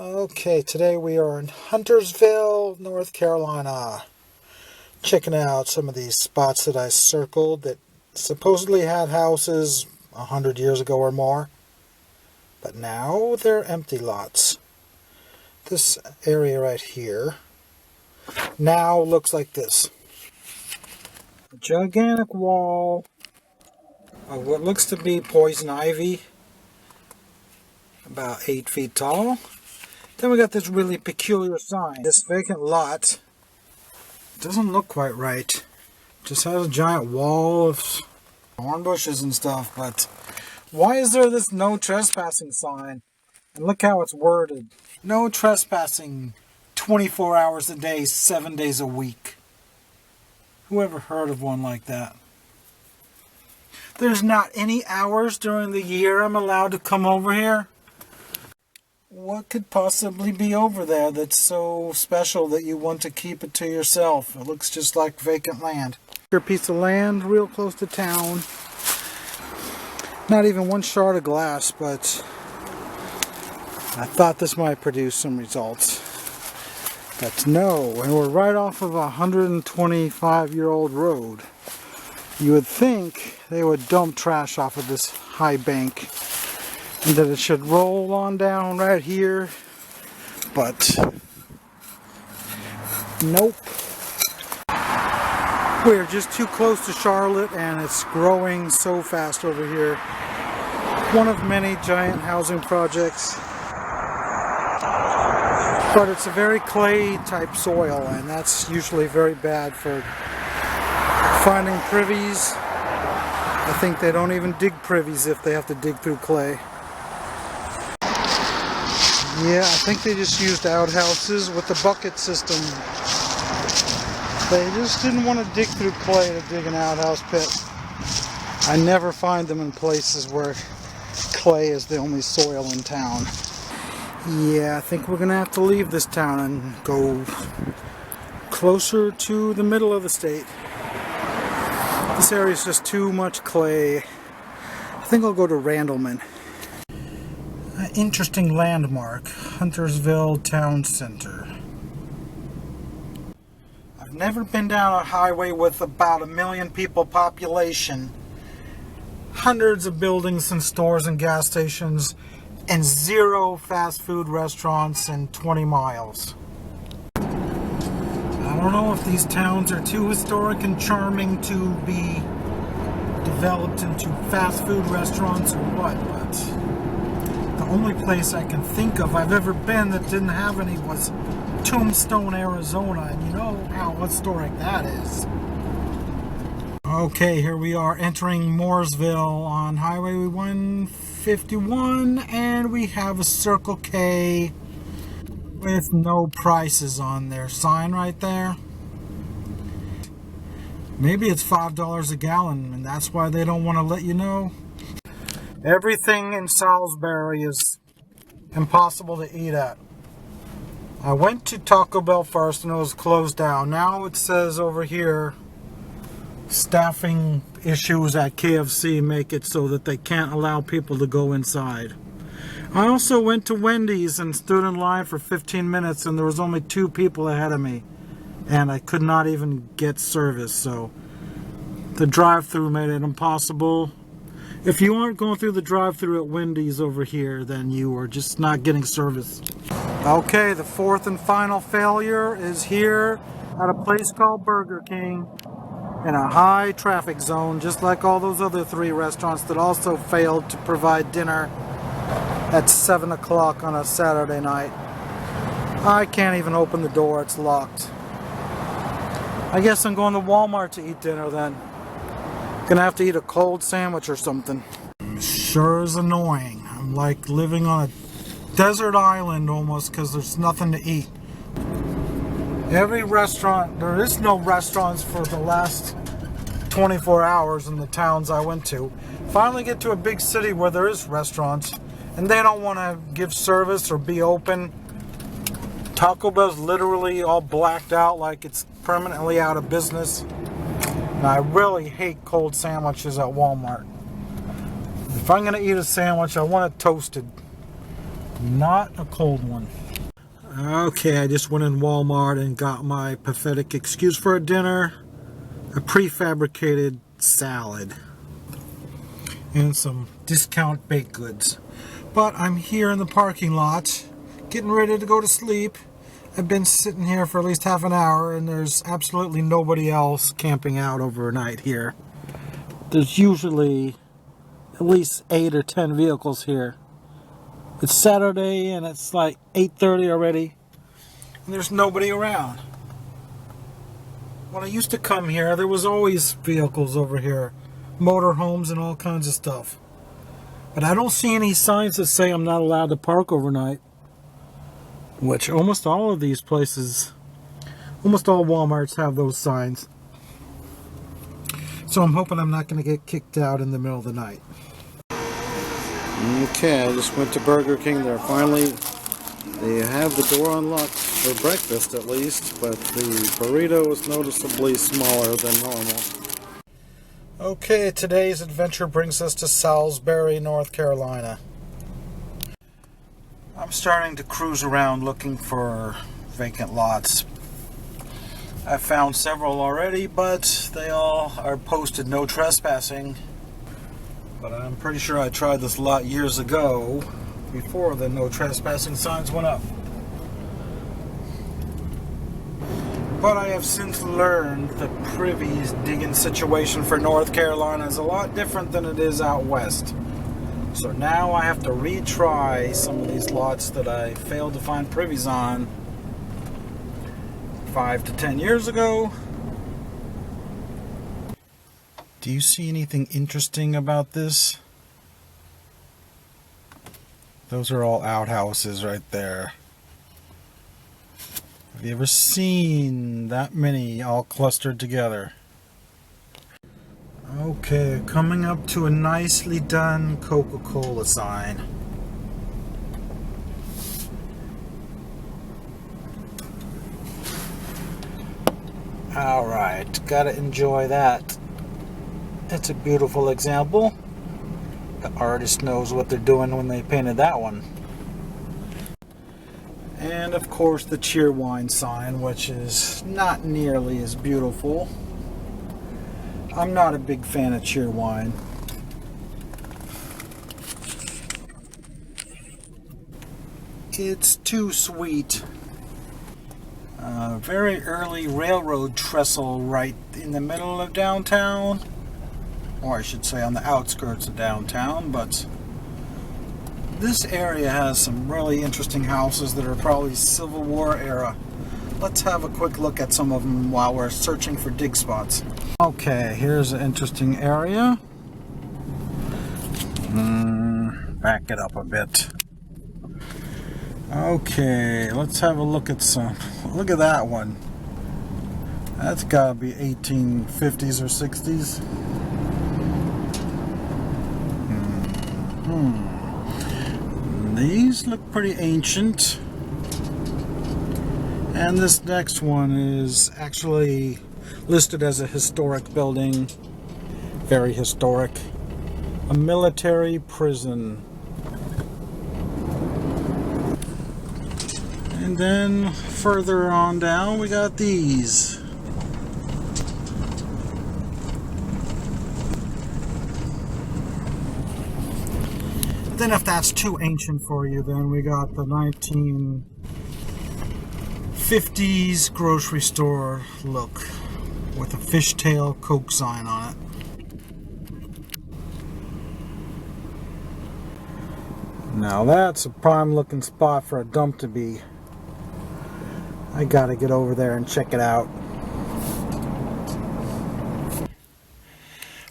Okay, today we are in Huntersville, North Carolina, checking out some of these spots that I circled that supposedly had houses 100 years ago or more, but now they're empty lots. This area right here now looks like this. A gigantic wall of what looks to be poison ivy, about 8 feet tall. Then we got this really peculiar sign. This vacant lot doesn't look quite right. Just has a giant wall of thorn bushes and stuff, but why is there this no trespassing sign? And look how it's worded. No trespassing 24 hours a day, 7 days a week. Who ever heard of one like that? There's not any hours during the year I'm allowed to come over here? What could possibly be over there that's so special that you want to keep it to yourself? It looks just like vacant land. A piece of land real close to town. Not even one shard of glass, but I thought this might produce some results. But no, and we're right off of a 125-year-old road. You would think they would dump trash off of this high bank and that it should roll on down right here, but nope. We're just too close to Charlotte and it's growing so fast over here. One of many giant housing projects, but it's a very clay type soil and that's usually very bad for finding privies. I think they don't even dig privies if they have to dig through clay. Yeah, I think they just used outhouses with the bucket system. They just didn't want to dig through clay to dig an outhouse pit. I never find them in places where clay is the only soil in town. Yeah, I think we're going to have to leave this town and go closer to the middle of the state. This area is just too much clay. I think I'll go to Randleman. Interesting landmark, Huntersville Town Center. I've never been down a highway with about 1 million people population, hundreds of buildings and stores and gas stations, and 0 fast food restaurants in 20 miles. I don't know if these towns are too historic and charming to be developed into fast food restaurants or what, but the only place I can think of I've ever been that didn't have any was Tombstone, Arizona, and you know how historic that is. Okay, here we are entering Mooresville on Highway 151, and we have a Circle K with no prices on their sign right there. Maybe it's $5 a gallon, and that's why they don't want to let you know. Everything in Salisbury is impossible to eat at. I went to Taco Bell first and it was closed down. Now it says over here, staffing issues at KFC make it so that they can't allow people to go inside. I also went to Wendy's and stood in line for 15 minutes and there was only 2 people ahead of me. And I could not even get service, so the drive-thru made it impossible. If you aren't going through the drive-thru at Wendy's over here, then you are just not getting service. Okay, the 4th and final failure is here at a place called Burger King in a high traffic zone, just like all those other 3 restaurants that also failed to provide dinner at 7 o'clock on a Saturday night. I can't even open the door, it's locked. I guess I'm going to Walmart to eat dinner then. Gonna have to eat a cold sandwich or something. Sure is annoying. I'm like living on a desert island almost because there's nothing to eat. Every restaurant, there is no restaurants for the last 24 hours in the towns I went to. Finally get to a big city where there is restaurants and they don't want to give service or be open. Taco Bell's literally all blacked out like it's permanently out of business. And I really hate cold sandwiches at Walmart. If I'm going to eat a sandwich, I want it toasted. Not a cold one. Okay, I just went in Walmart and got my pathetic excuse for a dinner. A prefabricated salad. And some discount baked goods. But I'm here in the parking lot, getting ready to go to sleep. I've been sitting here for at least half an hour, and there's absolutely nobody else camping out overnight here. There's usually at least 8 or 10 vehicles here. It's Saturday and it's like 8:30 already, and there's nobody around. When I used to come here, there was always vehicles over here, motorhomes and all kinds of stuff. But I don't see any signs that say I'm not allowed to park overnight, which almost all of these places, almost all Walmarts have those signs. So I'm hoping I'm not going to get kicked out in the middle of the night. Okay, I just went to Burger King there. Finally, they have the door unlocked for breakfast at least, but the burrito is noticeably smaller than normal. Okay, today's adventure brings us to Salisbury, North Carolina. I'm starting to cruise around looking for vacant lots. I've found several already, but they all are posted no trespassing. But I'm pretty sure I tried this lot years ago, before the no trespassing signs went up. But I have since learned the privies digging situation for North Carolina is a lot different than it is out west. So now I have to retry some of these lots that I failed to find privies on 5 to 10 years ago. Do you see anything interesting about this? Those are all outhouses right there. Have you ever seen that many all clustered together? Okay, coming up to a nicely done Coca-Cola sign. Alright, gotta enjoy that. It's a beautiful example. The artist knows what they're doing when they painted that one. And of course the Cheerwine sign, which is not nearly as beautiful. I'm not a big fan of Cheerwine. It's too sweet. Very early railroad trestle right in the middle of downtown. Or I should say on the outskirts of downtown, but this area has some really interesting houses that are probably Civil War era. Let's have a quick look at some of them while we're searching for dig spots. Okay, here's an interesting area. Back it up a bit. Okay, let's have a look at some. Look at that one. That's gotta be 1850s or 60s. These look pretty ancient. And this next one is actually listed as a historic building. Very historic. A military prison. And then further on down we got these. Then if that's too ancient for you, then we got the 1950s grocery store look with a fishtail Coke sign on it. Now that's a prime looking spot for a dump to be. I gotta get over there and check it out.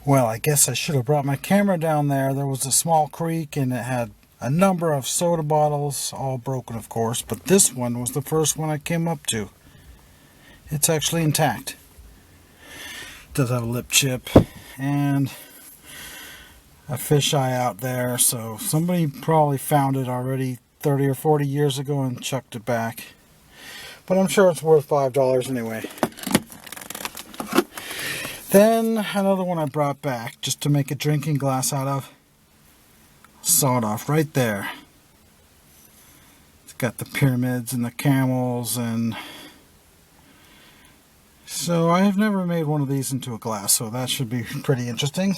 Well, I guess I should have brought my camera down there. There was a small creek and it had a number of soda bottles, all broken of course, but this one was the first one I came up to. It's actually intact. It does have a lip chip and a fisheye out there, so somebody probably found it already 30 or 40 years ago and chucked it back. But I'm sure it's worth $5 anyway. Then another one I brought back just to make a drinking glass out of. Sawed off right there. got the pyramids and the camels, and so I've never made one of these into a glass, so that should be pretty interesting.